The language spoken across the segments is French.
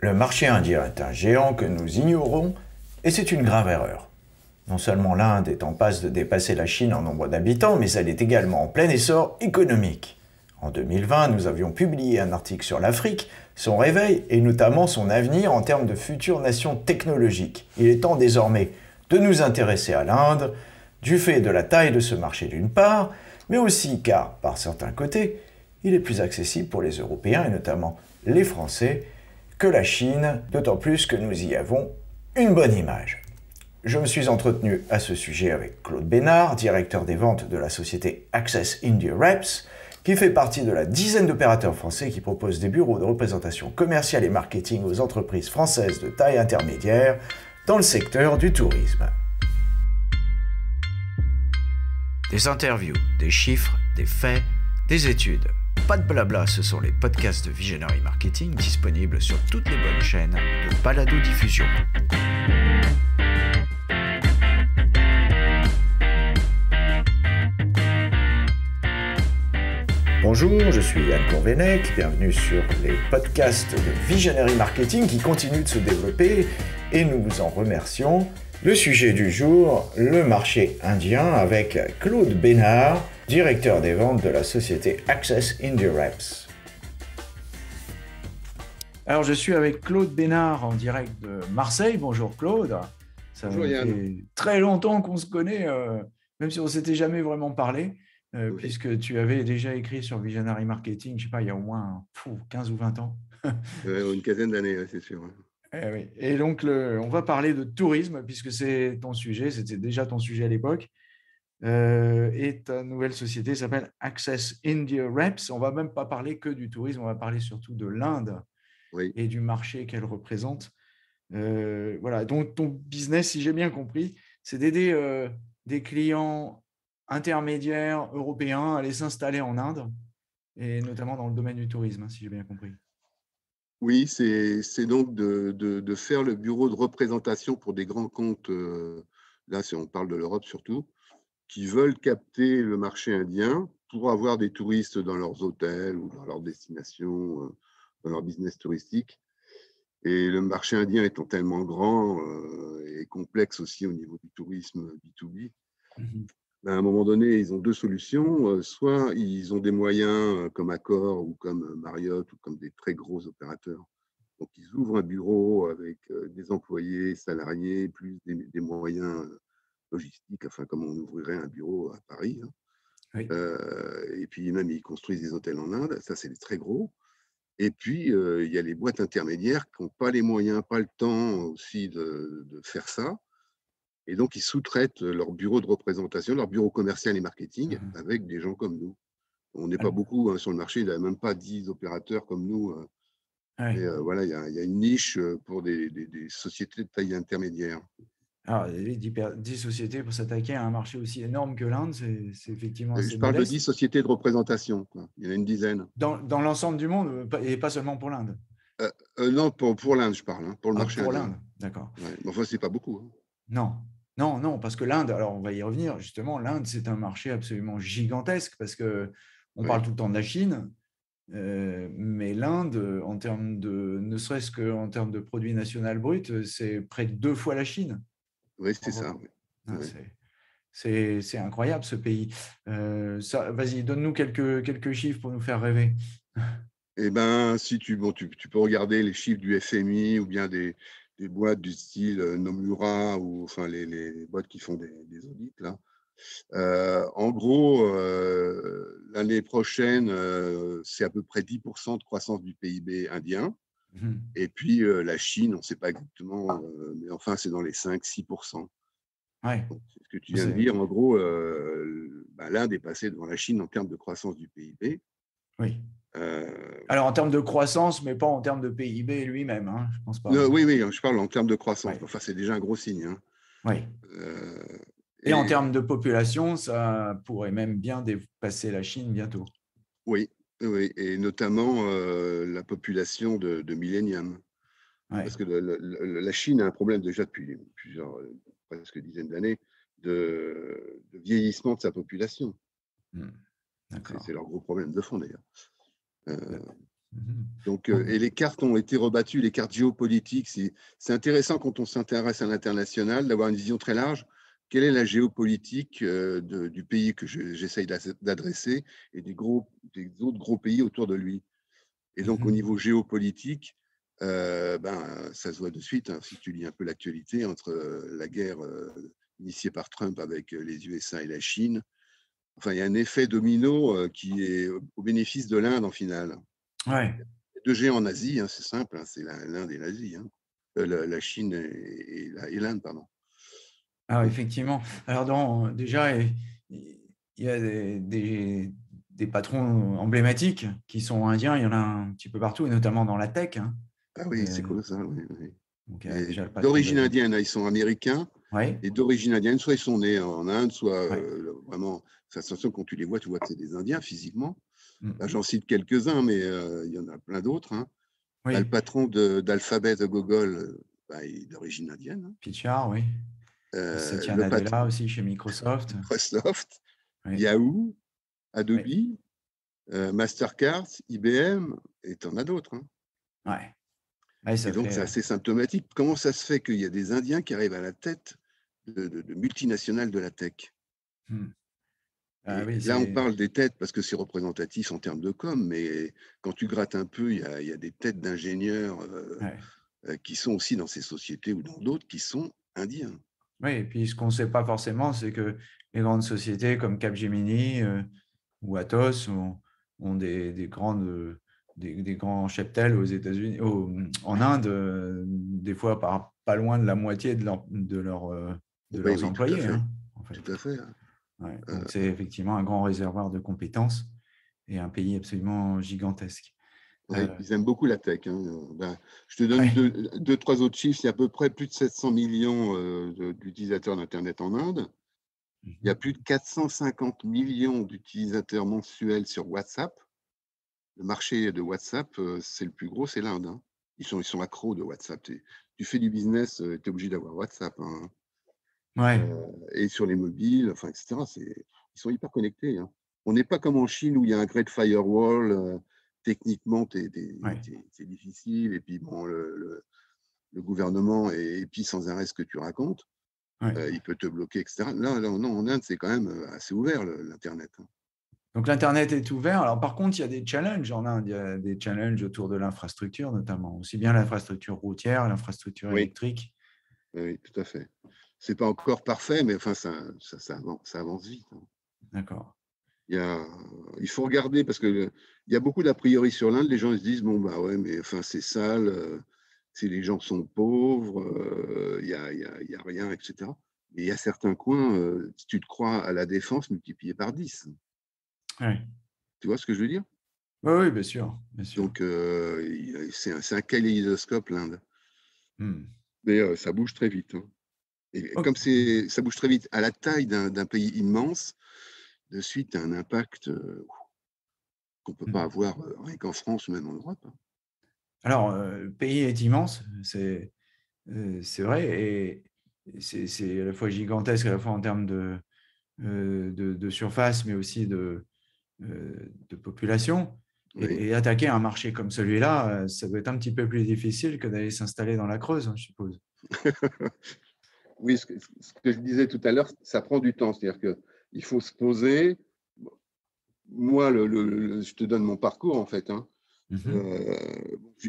Le marché indien est un géant que nous ignorons et c'est une grave erreur. Non seulement l'Inde est en passe de dépasser la Chine en nombre d'habitants, mais elle est également en plein essor économique. En 2020, nous avions publié un article sur l'Afrique, son réveil et notamment son avenir en termes de future nation technologique. Il est temps désormais de nous intéresser à l'Inde, du fait de la taille de ce marché d'une part, mais aussi car, par certains côtés, il est plus accessible pour les Européens et notamment les Français que la Chine, d'autant plus que nous y avons une bonne image. Je me suis entretenu à ce sujet avec Claude Bénard, directeur des ventes de la société Access India Reps, qui fait partie de la dizaine d'opérateurs français qui proposent des bureaux de représentation commerciale et marketing aux entreprises françaises de taille intermédiaire dans le secteur du tourisme. Des interviews, des chiffres, des faits, des études. Pas de blabla, ce sont les podcasts de Visionary Marketing disponibles sur toutes les bonnes chaînes de balado-diffusion. Bonjour, je suis Anne Courvenec, bienvenue sur les podcasts de Visionary Marketing qui continuent de se développer et nous vous en remercions. Le sujet du jour, le marché indien avec Claude Bénard, directeur des ventes de la société Access India Reps. Alors je suis avec Claude Bénard en direct de Marseille. Bonjour Claude. Bonjour Yann. fait très longtemps qu'on se connaît, même si on ne s'était jamais vraiment parlé. Oui. Puisque tu avais déjà écrit sur Visionary Marketing, je ne sais pas, il y a au moins 15 ou 20 ans. Une quinzaine d'années, c'est sûr. Oui. Et donc, on va parler de tourisme, puisque c'est ton sujet, c'était déjà ton sujet à l'époque. Et ta nouvelle société s'appelle Access India Reps. On ne va même pas parler que du tourisme, on va parler surtout de l'Inde et du marché qu'elle représente. Voilà. Donc, ton business, si j'ai bien compris, c'est d'aider des clients intermédiaires européens à aller s'installer en Inde, et notamment dans le domaine du tourisme, si j'ai bien compris. Oui, c'est donc de faire le bureau de représentation pour des grands comptes, là, on parle de l'Europe surtout, qui veulent capter le marché indien pour avoir des touristes dans leurs hôtels ou dans leurs destinations, dans leur business touristique. Et le marché indien étant tellement grand et complexe aussi au niveau du tourisme B2B, à un moment donné, ils ont deux solutions. Soit ils ont des moyens comme Accor ou comme Marriott ou comme des très gros opérateurs. Donc, ils ouvrent un bureau avec des employés, salariés, plus des moyens logistiques, enfin, comme on ouvrirait un bureau à Paris. Oui. Et puis, même, ils construisent des hôtels en Inde. Ça, c'est les très gros. Et puis, il y a les boîtes intermédiaires qui n'ont pas les moyens, pas le temps aussi de faire ça. Et donc, ils sous-traitent leur bureau de représentation, leur bureau commercial et marketing avec des gens comme nous. On n'est pas beaucoup sur le marché, il n'y a même pas 10 opérateurs comme nous. Mais voilà, il y a une niche pour des sociétés de taille intermédiaire. Alors, 10 sociétés pour s'attaquer à un marché aussi énorme que l'Inde, c'est effectivement assez Je parle de modeste. 10 sociétés de représentation, quoi. Il y en a une dizaine. Dans l'ensemble du monde, et pas seulement pour l'Inde. Non, pour l'Inde, je parle, pour le marché Pour indien. l'Inde, d'accord. Ouais, mais enfin, c'est pas beaucoup. Non, parce que l'Inde, alors on va y revenir, justement, l'Inde, c'est un marché absolument gigantesque, parce qu'on parle tout le temps de la Chine, mais l'Inde, en termes ne serait-ce qu'en termes de produit national brut, c'est près de 2 fois la Chine. Oui, c'est ça. Oui. C'est incroyable, ce pays. Vas-y, donne-nous quelques chiffres pour nous faire rêver. Eh bien, si tu peux regarder les chiffres du FMI ou bien des boîtes du style Nomura ou enfin les boîtes qui font des audits là. En gros, l'année prochaine, c'est à peu près 10% de croissance du PIB indien. Et puis la Chine, on ne sait pas exactement, mais enfin c'est dans les 5-6%. Ouais. Donc, c'est ce que tu viens de dire. En gros, l'Inde est passée devant la Chine en termes de croissance du PIB. Oui. Alors, en termes de croissance, mais pas en termes de PIB lui-même, hein, je pense pas. Oui, je parle en termes de croissance. Ouais. Enfin, c'est déjà un gros signe. Oui. Et en termes de population, ça pourrait même bien dépasser la Chine bientôt. Oui, et notamment la population de millénium. Ouais. Parce que la Chine a un problème déjà depuis presque dizaines d'années de vieillissement de sa population. D'accord. C'est leur gros problème de fond d'ailleurs. Donc, Bon. et les cartes ont été rebattues, les cartes géopolitiques. C'est intéressant quand on s'intéresse à l'international d'avoir une vision très large. Quelle est la géopolitique du pays que j'essaye d'adresser et des autres gros pays autour de lui? Et donc, au niveau géopolitique, ça se voit de suite, hein, si tu lis un peu l'actualité, entre la guerre initiée par Trump avec les USA et la Chine. Enfin, il y a un effet domino qui est au bénéfice de l'Inde en finale. Ouais. Deux géants en Asie, hein, c'est simple, hein, c'est l'Inde et l'Asie, hein. La Chine et l'Inde, pardon. Alors, Donc, effectivement. Alors, déjà, il y a des patrons emblématiques qui sont indiens. Il y en a un petit peu partout, et notamment dans la tech, hein. ah oui, c'est colossal, oui, oui. Donc, il y a Et déjà le patron d'origine de. indienne, hein, ils sont américains, Oui, et d'origine indienne, soit ils sont nés en Inde, soit oui. vraiment. De toute façon, quand tu les vois, tu vois que c'est des Indiens physiquement. Là, Mhm. j'en cite quelques-uns, mais il y en a plein d'autres, hein. Le Oui, patron d'Alphabet de Google, il est d'origine indienne, hein. Pichard, oui. Satya Le patron Nadella aussi chez Microsoft. de Microsoft, Oui, Yahoo, oui, Adobe, Mastercard, IBM, et tu en as d'autres, hein. ouais. Ouais, Et ça donc, c'est fait. assez symptomatique. Comment ça se fait qu'il y a des Indiens qui arrivent à la tête de multinationales de la tech? Hmm. Ah Et oui, là, on c'est. parle des têtes parce que c'est représentatif en termes de com, mais quand tu grattes un peu, il y a des têtes d'ingénieurs Ouais. qui sont aussi dans ces sociétés ou dans d'autres qui sont indiens. Oui, et puis ce qu'on ne sait pas forcément, c'est que les grandes sociétés comme Capgemini ou Atos ont des grands cheptels aux États-Unis, en Inde, des fois pas loin de la moitié de Oui, leurs oui, tout à employés, fait. hein, en fait. Tout à fait, hein. Ouais, Euh, donc c'est effectivement un grand réservoir de compétences et un pays absolument gigantesque. ouais, Euh, ils aiment beaucoup la tech, hein. Je te donne ouais. trois autres chiffres. Il y a à peu près plus de 700 millions d'utilisateurs d'Internet en Inde. Il y a Mhm. plus de 450 millions d'utilisateurs mensuels sur WhatsApp. Le marché de WhatsApp, c'est le plus gros, c'est l'Inde, hein. Ils sont accros de WhatsApp. Tu fais du business, tu es obligé d'avoir WhatsApp, hein. Ouais, Et sur les mobiles, enfin, etc. Ils sont hyper connectés, hein. On n'est pas comme en Chine où il y a un Great Firewall. Techniquement, ouais, c'est difficile. Et puis, bon, le gouvernement épie sans arrêt ce que tu racontes. ouais. Il peut te bloquer, etc. Là, non, en Inde, c'est quand même assez ouvert, l'Internet, hein. Donc l'Internet est ouvert. Alors par contre, il y a des challenges en Inde. Il y a des challenges autour de l'infrastructure, notamment. Aussi bien l'infrastructure routière, l'infrastructure Oui, électrique. oui, tout à fait. C'est pas encore parfait, mais enfin, ça avance vite, hein. D'accord. Il y a, il faut regarder parce que il y a beaucoup d'a priori sur l'Inde. Les gens ils se disent bon bah ouais, mais enfin c'est sale, les gens sont pauvres, il y a rien, etc. Mais il y a certains coins, si tu te crois à la défense multiplié par 10. Ouais. Tu vois ce que je veux dire? Oui, oui, bien sûr. Bien sûr. Donc c'est un kaléidoscope l'Inde. Hmm. Mais ça bouge très vite, hein. Et Ok. comme ça bouge très vite à la taille d'un pays immense, de suite, tu as un impact qu'on ne peut pas Hmm. avoir rien qu'en France ou même en Europe, hein. Alors, le pays est immense, c'est vrai, et c'est à la fois gigantesque, à la fois en termes de surface, mais aussi de population. Oui. Et attaquer un marché comme celui-là, ça doit être un petit peu plus difficile que d'aller s'installer dans la Creuse, hein, je suppose. Oui, ce que je disais tout à l'heure, ça prend du temps. C'est-à-dire qu'il faut se poser. Moi, je te donne mon parcours, en fait, hein. Mhm. Euh,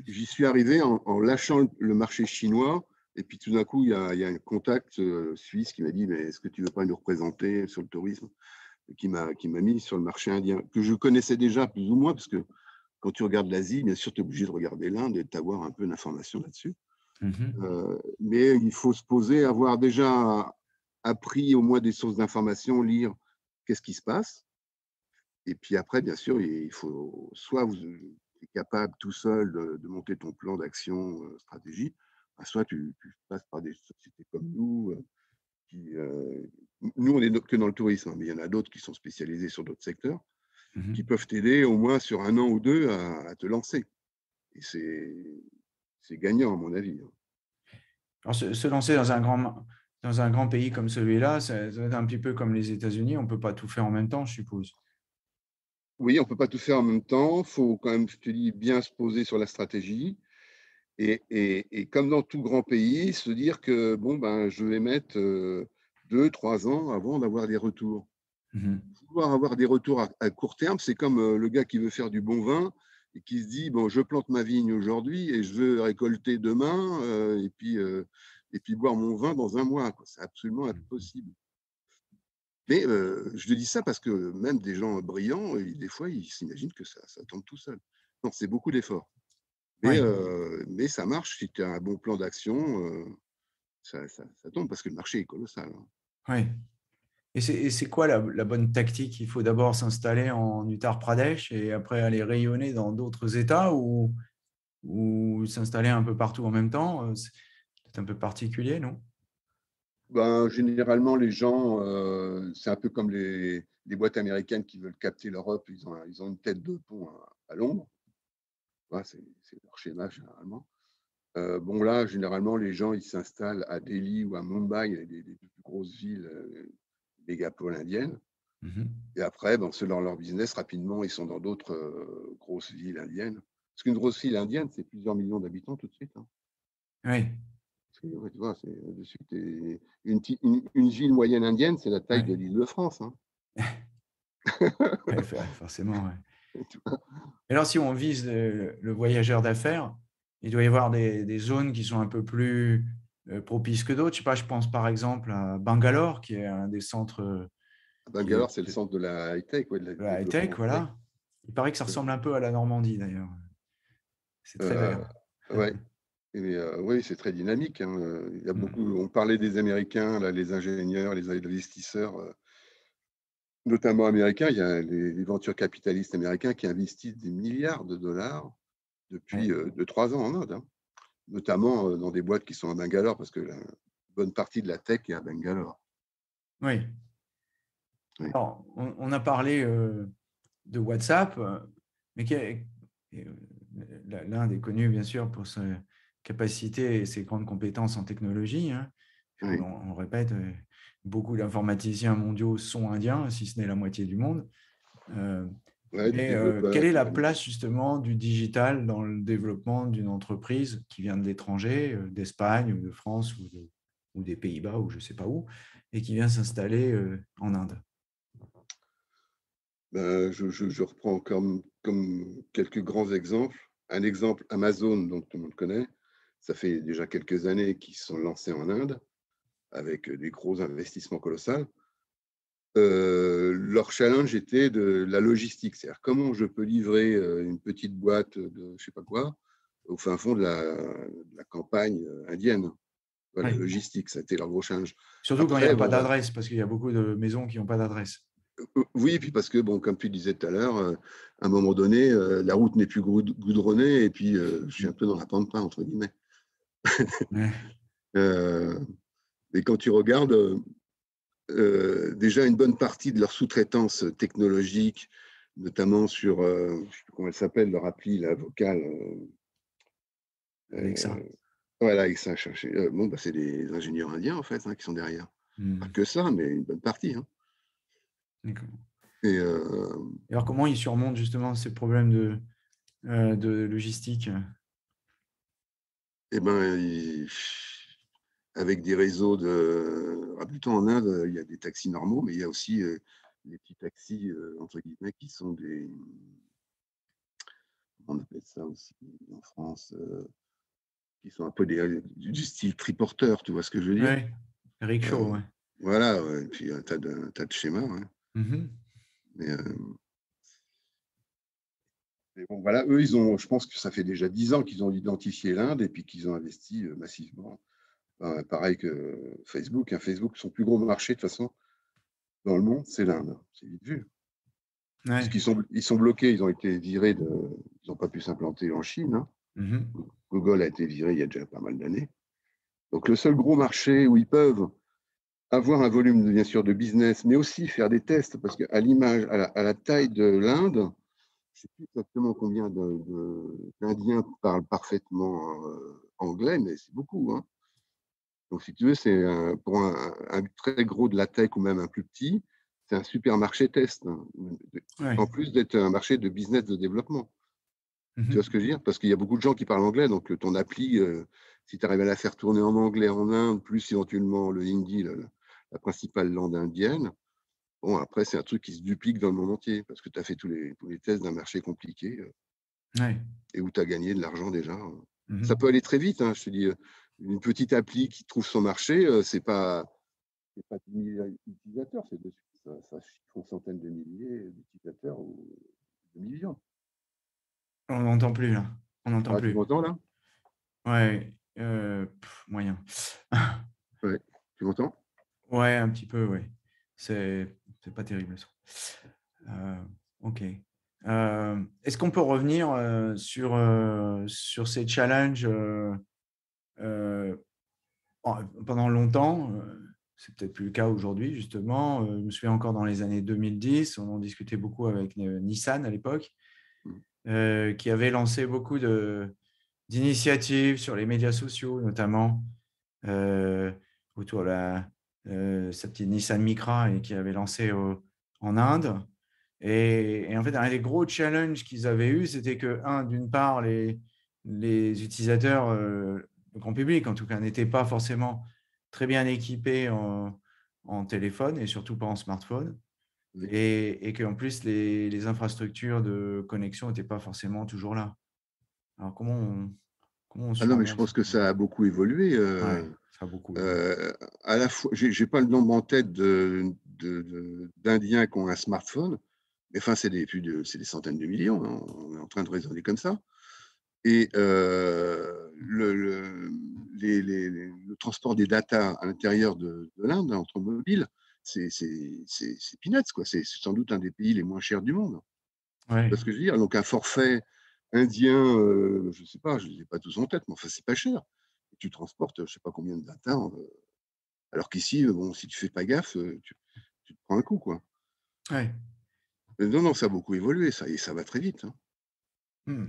J'y suis arrivé en lâchant le marché chinois. Et puis tout d'un coup, il y a un contact suisse qui m'a dit, mais est-ce que tu veux pas nous représenter sur le tourisme? Et qui m'a mis sur le marché indien, que je connaissais déjà plus ou moins, parce que quand tu regardes l'Asie, bien sûr, tu es obligé de regarder l'Inde et d'avoir un peu d'informations là-dessus. Mhm. Mais il faut se poser, avoir déjà appris au moins des sources d'informations, lire qu'est-ce qui se passe. Et puis après, bien sûr, il faut soit vous êtes capable tout seul de monter ton plan d'action, stratégie, soit tu passes par des sociétés comme nous, qui, nous, on est que dans le tourisme, hein, mais il y en a d'autres qui sont spécialisés sur d'autres secteurs, qui Mhm. peuvent t'aider au moins sur un an ou deux à te lancer. Et c'est gagnant, à mon avis, hein. Alors, se lancer dans un grand pays comme celui-là, ça doit être un petit peu comme les États-Unis, on ne peut pas tout faire en même temps, je suppose. Oui, on ne peut pas tout faire en même temps. Il faut quand même, je te dis, bien se poser sur la stratégie. Et comme dans tout grand pays, se dire que bon, ben, je vais mettre 2, 3 ans avant d'avoir des retours. Mhm. Pouvoir avoir des retours à court terme, c'est comme le gars qui veut faire du bon vin et qui se dit, bon, je plante ma vigne aujourd'hui et je veux récolter demain et puis boire mon vin dans un mois. C'est absolument impossible. Mais je te dis ça parce que même des gens brillants, des fois, ils s'imaginent que ça tombe tout seul. Non, c'est beaucoup d'efforts. Oui, Mais ça marche si tu as un bon plan d'action, ça tombe parce que le marché est colossal, hein. oui. Et c'est quoi la bonne tactique? Il faut d'abord s'installer en Uttar Pradesh et après aller rayonner dans d'autres États ou s'installer un peu partout en même temps? C'est un peu particulier, non? Ben, généralement, les gens, c'est un peu comme les boîtes américaines qui veulent capter l'Europe, ils ont une tête de pont à Londres. Ouais, c'est leur schéma généralement. Bon, là, généralement, les gens, ils s'installent à Delhi ou à Mumbai, des plus grosses villes, mégapoles indiennes. Mhm. Et après, ben, selon leur business, rapidement, ils sont dans d'autres grosses villes indiennes. Parce qu'une grosse ville indienne, c'est plusieurs millions d'habitants tout de suite, hein. Oui, Parce que, ouais, tu vois, de suite, une ville moyenne indienne, c'est la taille de oui. l'île de France, hein. Ouais, forcément, ouais. Tu vois. Et alors, si on vise le voyageur d'affaires, il doit y avoir des zones qui sont un peu plus propices que d'autres. Je sais pas, je pense par exemple à Bangalore, qui est un des centres qui est Bangalore, c'est le centre de la high-tech, ouais, de du la high-tech, développement tech. voilà. Il paraît que ça ressemble un peu à la Normandie, d'ailleurs. C'est très Euh, vert. ouais. Oui, c'est très dynamique, hein. Il y a Mm. beaucoup, on parlait des Américains, là, les ingénieurs, les investisseurs, notamment américains. Il y a les ventures capitalistes américains qui investissent des milliards de dollars depuis Ouais. 2, 3 ans en Inde, hein. Notamment dans des boîtes qui sont à Bangalore, parce que la bonne partie de la tech est à Bangalore. Oui. Oui. Alors, on a parlé de WhatsApp, mais l'Inde est connue, bien sûr, pour sa capacité et ses grandes compétences en technologie, hein. Oui. On le répète, beaucoup d'informaticiens mondiaux sont indiens, si ce n'est la moitié du monde. Euh, Ouais, des mais développeurs, quelle est des la ingénieurs. place justement du digital dans le développement d'une entreprise qui vient de l'étranger, d'Espagne ou de France ou des Pays-Bas ou je ne sais pas où, et qui vient s'installer en Inde? Ben, je reprends comme quelques grands exemples. Un exemple, Amazon, dont tout le monde connaît. Ça fait déjà quelques années qu'ils se sont lancés en Inde avec des gros investissements colossaux. Leur challenge était de la logistique, c'est-à-dire comment je peux livrer une petite boîte de je sais pas quoi au fin fond de la campagne indienne. Voilà, Oui. logistique, ça a été leur gros challenge. Surtout quand il n'y a Après, pas bon, d'adresse, parce qu'il y a beaucoup de maisons qui n'ont pas d'adresse. oui, puis parce que, bon, comme tu disais tout à l'heure, à un moment donné, la route n'est plus goudronnée et puis je suis un peu dans la pampa, entre guillemets. Ouais. Euh, et quand tu regardes, déjà une bonne partie de leur sous-traitance technologique, notamment sur, je ne sais plus comment elle s'appelle, leur appli, la vocale. Alexa. Voilà, avec ça, chercher. Bon, bah, c'est des ingénieurs indiens, en fait, hein, qui sont derrière. Pas Hmm. que ça, mais une bonne partie, hein. D'accord. Et, Et alors, comment ils surmontent justement ces problèmes de logistique? eh ben, avec des réseaux plutôt en Inde, il y a des taxis normaux, mais il y a aussi des petits taxis, entre guillemets, qui sont on appelle ça aussi en France, qui sont un peu du style triporteur, tu vois ce que je veux dire? Oui, rickshaw, Euh, ouais. voilà, ouais, et puis un tas de schémas, ouais. Mhm. Mais, mais bon, voilà, eux, je pense que ça fait déjà 10 ans qu'ils ont identifié l'Inde et puis qu'ils ont investi massivement. Pareil que Facebook, hein. Facebook, son plus gros marché, de toute façon, dans le monde, c'est l'Inde. C'est vite vu. Ouais. Puisqu'ils sont bloqués, ils ont été virés ils n'ont pas pu s'implanter en Chine, hein. Mhm. Google a été viré il y a déjà pas mal d'années. Donc, le seul gros marché où ils peuvent avoir un volume, bien sûr, de business, mais aussi faire des tests, parce qu'à l'image, à la taille de l'Inde, je ne sais plus exactement combien d'Indiens parlent parfaitement anglais, mais c'est beaucoup, hein. Donc, si tu veux, c'est pour un très gros de la tech ou même un plus petit, c'est un supermarché test, hein, Ouais. en plus d'être un marché de business de développement. Tu vois ce Mhm. que je veux dire? Parce qu'il y a beaucoup de gens qui parlent anglais, donc ton appli, si tu arrives à la faire tourner en anglais en Inde, plus éventuellement le hindi, la principale langue indienne, bon après c'est un truc qui se duplique dans le monde entier parce que tu as fait tous les tests d'un marché compliqué, Ouais. et où tu as gagné de l'argent déjà. Ça peut Mhm. aller très vite, hein, je te dis, une petite appli qui trouve son marché, c'est pas 10 000 utilisateurs, ça chiffre aux centaines de milliers d'utilisateurs ou de millions. On n'entend plus là. On n'entend Ah, tu plus. m'entends là? Ouais. Moyen. Ouais, tu m'entends? Ouais, un petit peu, ouais. C'est pas terrible ça. Ok. Est-ce qu'on peut revenir sur ces challenges euh, pendant longtemps? C'est peut-être plus le cas aujourd'hui, justement. Je me souviens encore dans les années 2010, on en discutait beaucoup avec Nissan à l'époque, Mmh. qui avait lancé beaucoup d'initiatives sur les médias sociaux, notamment euh, autour de sa petite Nissan Micra et qui avait lancé en Inde. Et en fait, un des gros challenges qu'ils avaient eu, c'était que, d'une part, les utilisateurs, le grand public en tout cas, n'étaient pas forcément très bien équipés en téléphone et surtout pas en smartphone. Oui. Et qu'en plus, les infrastructures de connexion n'étaient pas forcément toujours là. Alors, comment on Ah non, mais je surmonte pense ça? que ça a beaucoup évolué. Ouais, ça a beaucoup évolué. À la fois, j'ai pas le nombre en tête d'Indiens qui ont un smartphone, mais enfin, c'est des centaines de millions, hein, on est en train de raisonner comme ça. Et le transport des datas à l'intérieur de l'Inde, entre mobiles, c'est peanuts, quoi. C'est sans doute un des pays les moins chers du monde. Tu Ouais. vois ce que je veux dire? Donc un forfait indien, je sais pas, je les ai pas tous en tête, mais enfin, c'est pas cher. Et tu transportes, je sais pas combien de data, alors qu'ici, bon, si tu fais pas gaffe, tu te prends un coup, quoi. Ouais. Non, non, ça a beaucoup évolué, ça, et ça va très vite, hein. Hmm.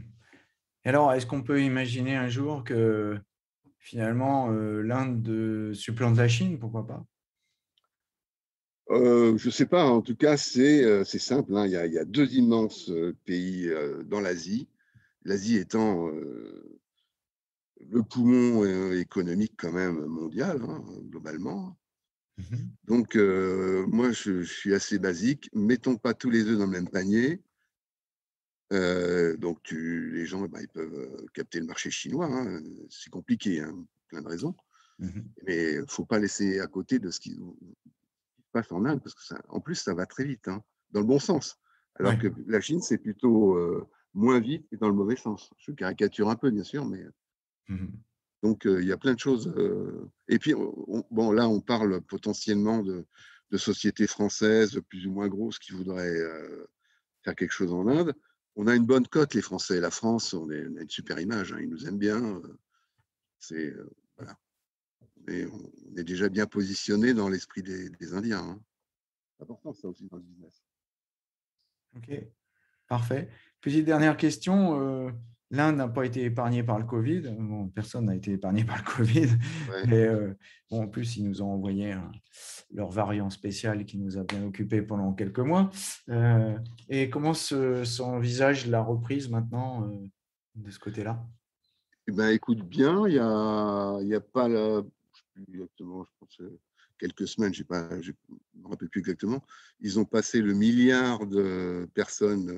Et alors, est-ce qu'on peut imaginer un jour que finalement l'Inde supplante la Chine, pourquoi pas? Je sais pas, en tout cas, c'est simple, hein. Il y a 2 immenses, pays, dans l'Asie. L'Asie étant, le poumon, économique quand même mondial, hein, globalement. Mhm. Donc, moi, je suis assez basique. Mettons pas tous les œufs dans le même panier. Donc les gens, bah, ils peuvent, capter le marché chinois, hein, c'est compliqué, hein, pour plein de raisons. Mhm. Mais faut pas laisser à côté de ce qui se passe en Inde parce que ça en plus, ça va très vite, hein, dans le bon sens. Alors Ouais. que la Chine, c'est plutôt, moins vite et dans le mauvais sens. Je caricature un peu, bien sûr, mais Mhm. donc il y a plein de choses, et puis bon, là, on parle potentiellement de sociétés françaises plus ou moins grosses qui voudraient, faire quelque chose en Inde. On a une bonne cote, les Français. La France, on a une super image, hein, ils nous aiment bien. C'est, voilà. On est déjà bien positionné dans l'esprit des Indiens, hein. C'est important, ça aussi, dans le business. Ok, parfait. Petite dernière question. L'Inde n'a pas été épargnée par le Covid. Bon, personne n'a été épargné par le Covid. Ouais. Mais bon, en plus, ils nous ont envoyé leur variant spécial qui nous a bien occupés pendant quelques mois. Et comment s'envisage la reprise maintenant de ce côté-là? Eh ben, écoute bien, il y a pas je sais plus exactement, je pense, quelques semaines, je me rappelle plus exactement. Ils ont passé le milliard de personnes,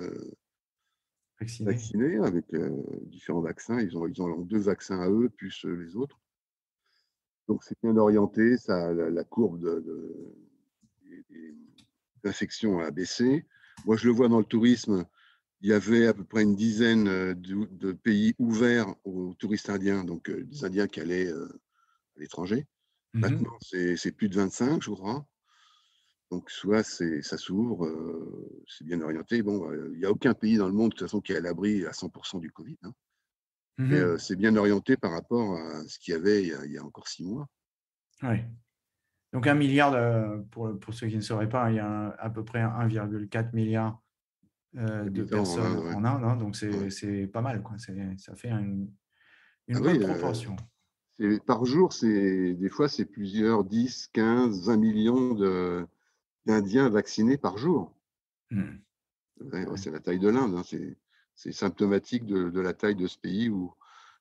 Vacciné? vaccinées avec, différents vaccins. Ils ont 2 vaccins à eux, plus, les autres. Donc c'est bien orienté, ça, la courbe des infections a baissé. Moi, je le vois dans le tourisme, il y avait à peu près une dizaine, de pays ouverts aux touristes indiens, donc des Indiens qui allaient, à l'étranger. Maintenant, Mhm. c'est plus de 25, je crois. Donc soit ça s'ouvre, c'est bien orienté. Bon, il y a aucun pays dans le monde, de toute façon, qui est à l'abri à 100 du covid, hein. Mais, Mhm. c'est bien orienté par rapport à ce qu'il y avait il y a encore 6 mois. Ouais. Donc 1 milliard, pour ceux qui ne sauraient pas, il y a à peu près 1,4 milliard de Habitants en personnes Inde, ouais. en Inde, hein, donc Ouais. c'est pas mal, quoi. Ça fait une Ah bonne oui, proportion. par jour, des fois, c'est plusieurs 10, 15, 20 millions d'Indiens vaccinés par jour. Mmh. Ouais, c'est la taille de l'Inde, hein. C'est symptomatique de la taille de ce pays où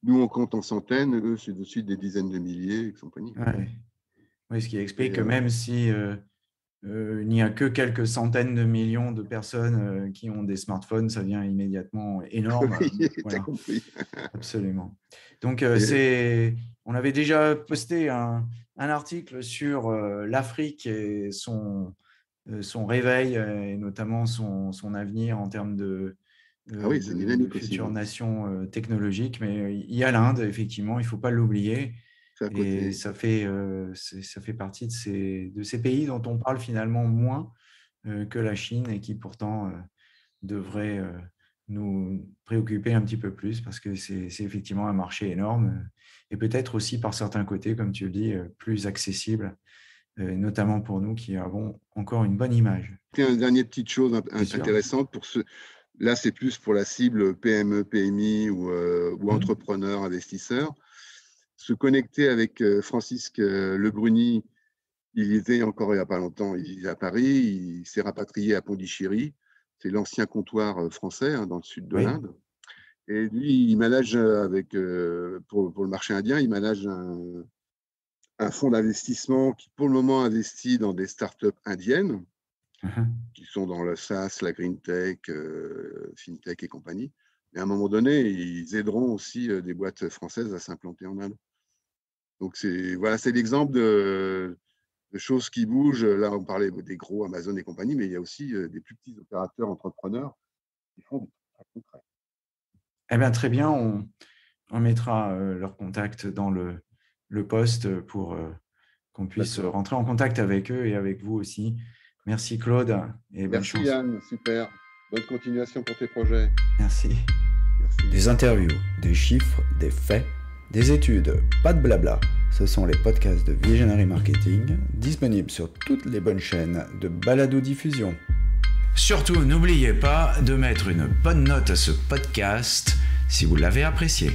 nous, on compte en centaines, eux, c'est de suite des dizaines de milliers et compagnie. Ouais. Oui, ce qui explique Et, que même si il n'y a que quelques centaines de millions de personnes qui ont des smartphones, ça devient immédiatement énorme. oui, t'as Voilà, compris. absolument. Donc, Et- on avait déjà posté un article sur l'Afrique et son réveil, et notamment son avenir en termes ah oui, c'est de dynamique aussi, futures hein. nations technologiques. Mais il y a l'Inde, effectivement, il ne faut pas l'oublier. C'est à Et côté. ça fait partie de ces pays dont on parle finalement moins que la Chine et qui pourtant devraient nous préoccuper un petit peu plus parce que c'est effectivement un marché énorme et peut-être aussi par certains côtés, comme tu le dis, plus accessible, notamment pour nous qui avons encore une bonne image. Une dernière petite chose C'est sûr. intéressante pour ceux. Là, c'est plus pour la cible PME, PMI ou Mhm. entrepreneurs, investisseurs. Se connecter avec Francisque Lebruni. Il y était encore il n'y a pas longtemps. Il est à Paris. Il s'est rapatrié à Pondichéry. C'est l'ancien comptoir français, hein, dans le sud de Oui. l'Inde. Et lui, il manage pour le marché indien, il manage un fonds d'investissement qui, pour le moment, investit dans des startups indiennes Mhm. qui sont dans le SaaS, la green tech, fintech et compagnie. Mais à un moment donné, ils aideront aussi des boîtes françaises à s'implanter en Inde. Donc, c'est l'exemple de choses qui bougent. Là, on parlait des gros Amazon et compagnie, mais il y a aussi des plus petits opérateurs entrepreneurs qui font des trucs très concrets. Eh bien, très bien, on mettra leur contact dans le post pour qu'on puisse D'accord. rentrer en contact avec eux et avec vous aussi. Merci Claude et bonne Merci chance. Yann, super. Bonne continuation pour tes projets. Merci. Merci. Des interviews, des chiffres, des faits, des études, pas de blabla. Ce sont les podcasts de Visionary Marketing, disponibles sur toutes les bonnes chaînes de balado-diffusion. Surtout, n'oubliez pas de mettre une bonne note à ce podcast si vous l'avez apprécié.